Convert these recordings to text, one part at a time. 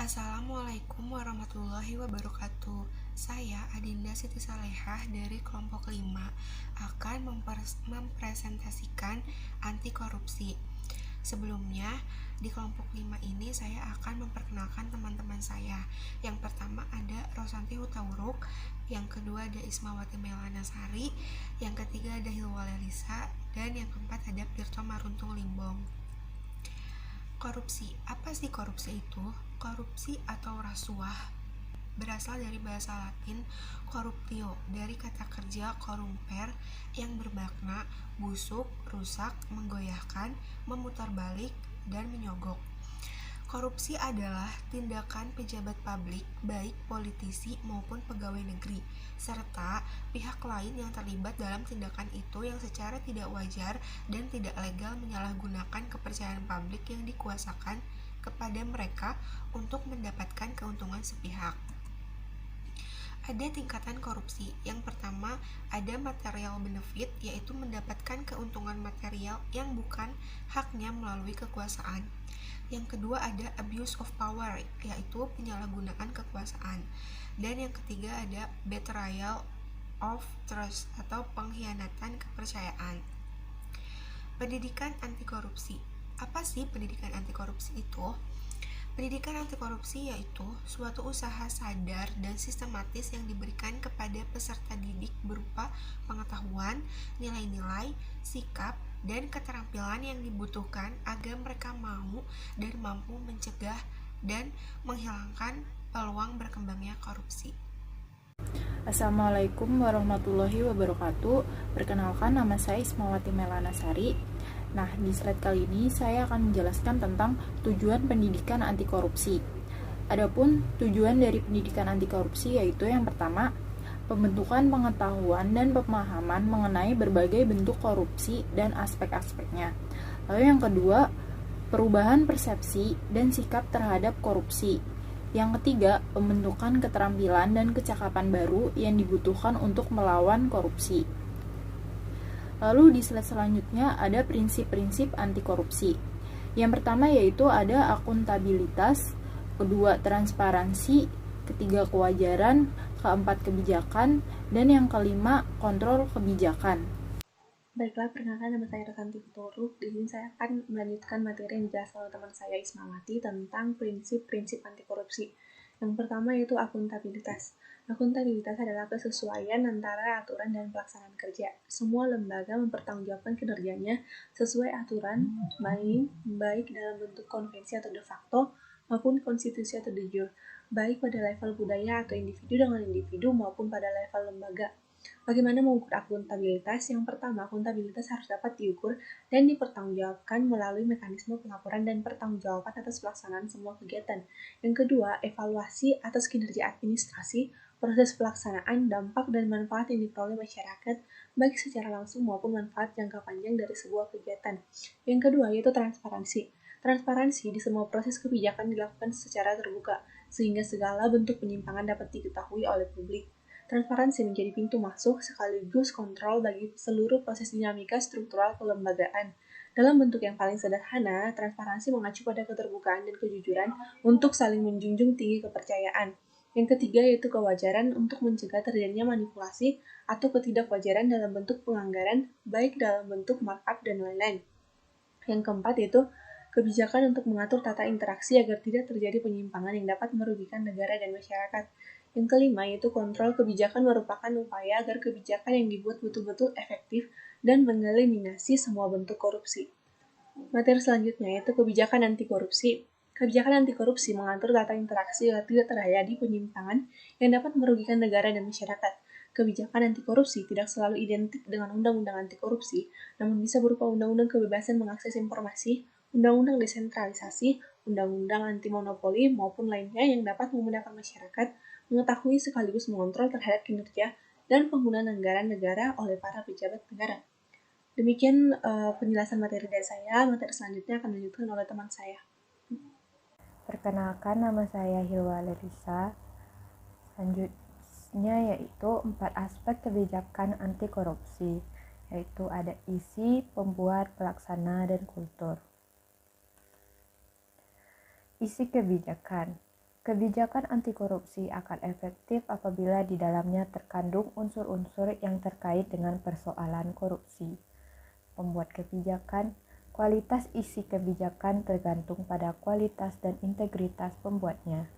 Assalamualaikum warahmatullahi wabarakatuh. Saya Adinda Siti Salehah dari kelompok 5 akan mempresentasikan anti korupsi. Sebelumnya, di kelompok 5 ini saya akan memperkenalkan teman-teman saya. Yang pertama ada Rosanti Hutauruk, yang kedua ada Ismawati Melanasari, yang ketiga ada Hilwal Elisa, dan yang keempat ada Pirto Maruntung Limbong. Korupsi. Apa sih korupsi itu? Korupsi atau rasuah berasal dari bahasa Latin corruptio, dari kata kerja corrumper yang bermakna busuk, rusak, menggoyahkan, memutar balik, dan menyogok. Korupsi adalah tindakan pejabat publik, baik politisi maupun pegawai negeri, serta pihak lain yang terlibat dalam tindakan itu yang secara tidak wajar dan tidak legal menyalahgunakan kepercayaan publik yang dikuasakan kepada mereka untuk mendapatkan keuntungan sepihak. Ada tingkatan korupsi. Yang pertama, ada material benefit, yaitu mendapatkan keuntungan material yang bukan haknya melalui kekuasaan. Yang kedua ada abuse of power, yaitu penyalahgunaan kekuasaan. Dan yang ketiga ada betrayal of trust atau pengkhianatan kepercayaan. Pendidikan anti korupsi. Apa sih pendidikan anti korupsi itu? Pendidikan anti korupsi yaitu suatu usaha sadar dan sistematis yang diberikan kepada peserta didik berupa pengetahuan, nilai-nilai, sikap, dan keterampilan yang dibutuhkan agar mereka mau dan mampu mencegah dan menghilangkan peluang berkembangnya korupsi. Assalamualaikum warahmatullahi wabarakatuh. Perkenalkan, nama saya Ismawati Melanasari. Nah, di slide kali ini saya akan menjelaskan tentang tujuan pendidikan anti korupsi. Adapun tujuan dari pendidikan anti korupsi yaitu yang pertama, pembentukan pengetahuan dan pemahaman mengenai berbagai bentuk korupsi dan aspek-aspeknya. Lalu yang kedua, perubahan persepsi dan sikap terhadap korupsi. Yang ketiga, pembentukan keterampilan dan kecakapan baru yang dibutuhkan untuk melawan korupsi. Lalu di slide selanjutnya ada prinsip-prinsip anti korupsi. Yang pertama yaitu ada akuntabilitas, kedua transparansi, ketiga kewajaran, keempat kebijakan, dan yang kelima kontrol kebijakan. Baiklah, perkenalkan nama saya Rosanti Hutauruk. Di sini saya akan melanjutkan materi yang dijelaskan oleh teman saya Ismawati tentang prinsip-prinsip anti korupsi. Yang pertama yaitu akuntabilitas. Akuntabilitas adalah kesesuaian antara aturan dan pelaksanaan kerja. Semua lembaga mempertanggungjawabkan kinerjanya sesuai aturan, baik dalam bentuk konvensi atau de facto maupun konstitusi atau de jure, baik pada level budaya atau individu dengan individu maupun pada level lembaga. Bagaimana mengukur akuntabilitas? Yang pertama, akuntabilitas harus dapat diukur dan dipertanggungjawabkan melalui mekanisme pelaporan dan pertanggungjawaban atas pelaksanaan semua kegiatan. Yang kedua, evaluasi atas kinerja administrasi, proses pelaksanaan, dampak dan manfaat yang diperoleh masyarakat, baik secara langsung maupun manfaat jangka panjang dari sebuah kegiatan. Yang kedua, yaitu transparansi. Transparansi di semua proses kebijakan dilakukan secara terbuka, sehingga segala bentuk penyimpangan dapat diketahui oleh publik. Transparansi menjadi pintu masuk sekaligus kontrol bagi seluruh proses dinamika struktural kelembagaan. Dalam bentuk yang paling sederhana, transparansi mengacu pada keterbukaan dan kejujuran untuk saling menjunjung tinggi kepercayaan. Yang ketiga yaitu kewajaran untuk mencegah terjadinya manipulasi atau ketidakwajaran dalam bentuk penganggaran, baik dalam bentuk markup dan lain-lain. Yang keempat yaitu kebijakan untuk mengatur tata interaksi agar tidak terjadi penyimpangan yang dapat merugikan negara dan masyarakat. Yang kelima yaitu kontrol kebijakan merupakan upaya agar kebijakan yang dibuat betul-betul efektif dan mengeliminasi semua bentuk korupsi. Materi selanjutnya yaitu kebijakan anti korupsi. Kebijakan anti korupsi mengatur tata interaksi agar tidak terjadi penyimpangan yang dapat merugikan negara dan masyarakat. Kebijakan anti korupsi tidak selalu identik dengan undang-undang anti korupsi, namun bisa berupa undang-undang kebebasan mengakses informasi, undang-undang desentralisasi, undang-undang anti monopoli, maupun lainnya yang dapat memudahkan masyarakat mengetahui sekaligus mengontrol terhadap kinerja dan penggunaan anggaran negara oleh para pejabat negara. Demikian penjelasan materi dari saya. Materi selanjutnya akan dilanjutkan oleh teman saya. Perkenalkan, nama saya Hilwal Elisa. Selanjutnya yaitu 4 aspek kebijakan anti korupsi, yaitu ada isi, pembuat, pelaksana, dan kultur. Isi kebijakan. Kebijakan anti korupsi akan efektif apabila di dalamnya terkandung unsur-unsur yang terkait dengan persoalan korupsi. Pembuat kebijakan, kualitas isi kebijakan tergantung pada kualitas dan integritas pembuatnya.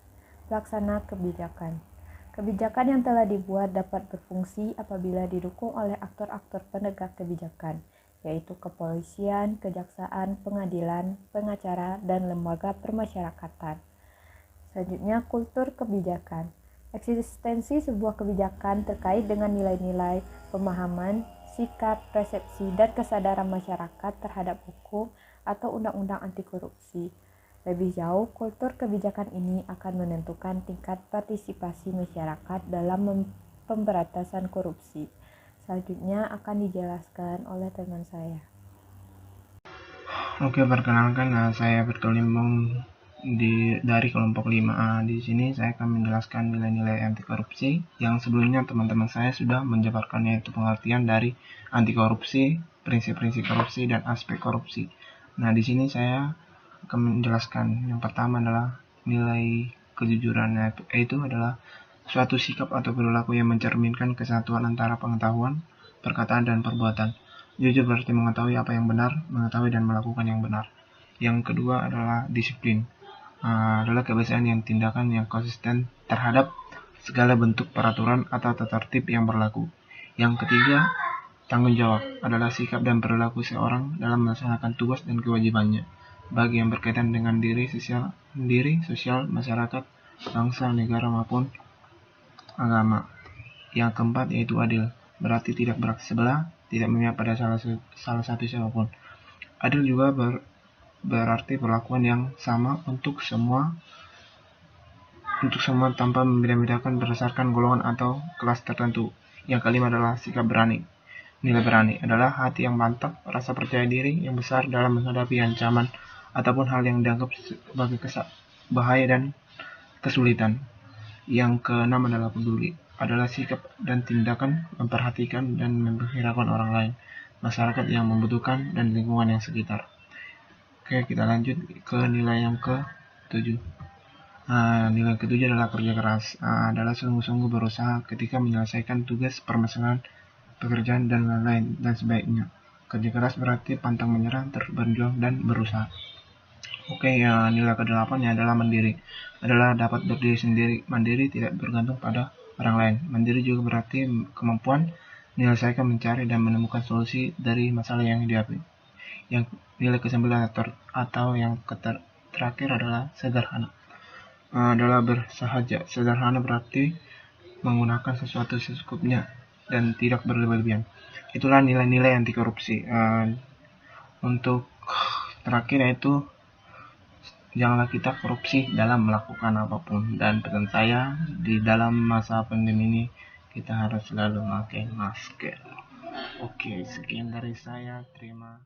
Pelaksana kebijakan. Kebijakan yang telah dibuat dapat berfungsi apabila didukung oleh aktor-aktor penegak kebijakan, yaitu kepolisian, kejaksaan, pengadilan, pengacara, dan lembaga permasyarakatan. Selanjutnya, kultur kebijakan. Eksistensi sebuah kebijakan terkait dengan nilai-nilai, pemahaman, sikap, persepsi, dan kesadaran masyarakat terhadap hukum atau undang-undang anti korupsi. Lebih jauh, kultur kebijakan ini akan menentukan tingkat partisipasi masyarakat dalam pemberantasan korupsi. Selanjutnya akan dijelaskan oleh teman saya. Oke, perkenalkan, saya Berkelimbing dari kelompok 5A. Di sini saya akan menjelaskan nilai-nilai anti korupsi yang sebelumnya teman-teman saya sudah menjabarkannya, yaitu pengertian dari anti korupsi, prinsip-prinsip korupsi, dan aspek korupsi. Nah, di sini saya akan menjelaskan yang pertama adalah nilai kejujuran, yaitu adalah suatu sikap atau perilaku yang mencerminkan kesatuan antara pengetahuan, perkataan, dan perbuatan. Jujur berarti mengetahui apa yang benar, mengetahui dan melakukan yang benar. Yang kedua adalah disiplin. Adalah kebiasaan yang tindakan yang konsisten terhadap segala bentuk peraturan atau tata tertib yang berlaku. Yang ketiga, tanggung jawab adalah sikap dan perilaku seorang dalam melaksanakan tugas dan kewajibannya, baik yang berkaitan dengan diri sosial, masyarakat, bangsa, negara maupun agama. Yang keempat yaitu adil, berarti tidak berak sebelah, tidak memihak pada salah satu siapapun. Adil juga berarti perlakuan yang sama untuk semua tanpa membeda-bedakan berdasarkan golongan atau kelas tertentu. Yang kelima adalah sikap berani. Nilai berani adalah hati yang mantap, rasa percaya diri yang besar dalam menghadapi ancaman ataupun hal yang dianggap sebagai bahaya dan kesulitan. Yang keenam adalah peduli, adalah sikap dan tindakan memperhatikan dan memperhatikan orang lain, masyarakat yang membutuhkan, dan lingkungan yang sekitar. Oke, kita lanjut ke nilai yang ke-7. Nilai ke-7 adalah kerja keras. Adalah sungguh-sungguh berusaha ketika menyelesaikan tugas, permasalahan, pekerjaan, dan lain-lain, dan sebaiknya. Kerja keras berarti pantang menyerah, berjuang, dan berusaha. Oke, nilai ke-8 adalah mandiri. Adalah dapat berdiri sendiri, mandiri tidak bergantung pada orang lain. Mandiri juga berarti kemampuan menyelesaikan, mencari, dan menemukan solusi dari masalah yang dihadapi. Yang nilai ke-9 atau yang terakhir adalah sederhana. Adalah bersahaja. Sederhana berarti menggunakan sesuatu secukupnya dan tidak berlebihan. Itulah nilai-nilai anti korupsi. Untuk terakhir yaitu janganlah kita korupsi dalam melakukan apapun. Dan pesan saya di dalam masa pandemi ini kita harus selalu memakai masker. Oke, sekian dari saya. Terima